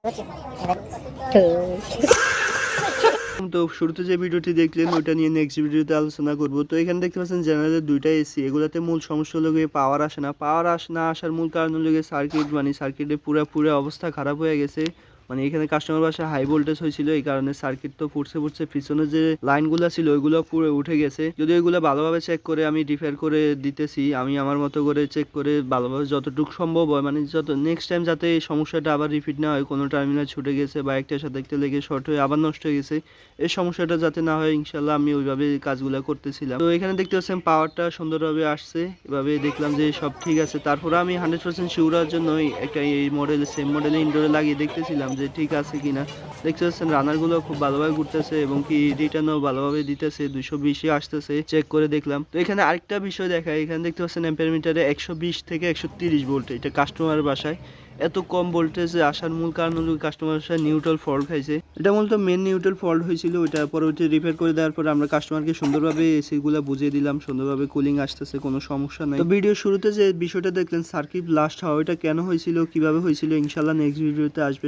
তো শুরুতে যে ভিডিওটি দেখলেন ওইটা নিয়ে নেক্সট ভিডিওতে আলোচনা করব। তো এখানে দেখতে পাচ্ছেন জেনারেলের দুইটা এসি, এগুলাতে মূল সমস্যা হলো গিয়ে পাওয়ার আসে না। না আসার মূল কারণ হলো গিয়ে সার্কিট, মানে সার্কিটের পুরো অবস্থা খারাপ হয়ে গেছে। মানে এখানে কাস্টমার বাসায় হাই ভোল্টেজ হয়েছিল, এই কারণে সার্কিট তো ফুটছে পিছনে যে লাইনগুলো ছিল ওইগুলো পুরো উঠে গেছে। যদি ওইগুলো ভালোভাবে চেক করে আমি রিপেয়ার করে দিতেছি, আমি আমার মতো করে চেক করে ভালোভাবে যতটুকু সম্ভব হয়, মানে যত নেক্সট টাইম যাতে এই সমস্যাটা আবার রিপিট না হয়, কোনো টার্মিনাল ছুটে গেছে বা একটার সাথে একটা লেগে শর্ট হয়ে আবার নষ্ট হয়ে গেছে, এই সমস্যাটা যাতে না হয় ইনশাল্লাহ আমি ওইভাবে কাজগুলো করতেছিলাম। তো এখানে দেখতে পাচ্ছেন পাওয়ারটা সুন্দরভাবে আসছে, এভাবে দেখলাম যে সব ঠিক আছে। তারপর আমি 100% শিওর হওয়ার জন্য একটা এই মডেল সেম মডেলে ইনডোরে লাগিয়ে দেখতেছিলাম যে ঠিক আছে কিনা। দেখতে পাচ্ছেন রানারগুলো খুব ভালোভাবে ঘুরতেছে এবং কি রিটার্নও ভালোভাবে দিতেছে, 220 আসতেছে, চেক করে দেখলাম। তো এখানে আরেকটা বিষয় দেখায়, এখানে দেখতে পাচ্ছেন অ্যাম্পিয়ার মিটারে 120 থেকে 130 ভোল্ট, এটা কাস্টমার বাসায় এত কম ভোল্টেজে আসার মূল কারণ হলো কাস্টমার বাসায় নিউট্রাল ফল্ট খাইছে। এটা মূলত মেন নিউট্রাল ফল্ট হয়েছিল, ওইটা পরবর্তী রিপেয়ার করে দেওয়ার পর আমরা কাস্টমারকে সুন্দরভাবে এসিগুলো বুঝিয়ে দিলাম, সুন্দরভাবে কুলিং আসতেছে, কোনো সমস্যা নাই। তো ভিডিও শুরুতে যে বিষয়টা দেখলেন সার্কিট ব্লাস্ট হওয়া, ওইটা কেন হয়েছিল, কিভাবে হয়েছিল, ইনশাল্লাহ নেক্সট ভিডিওতে আসবে।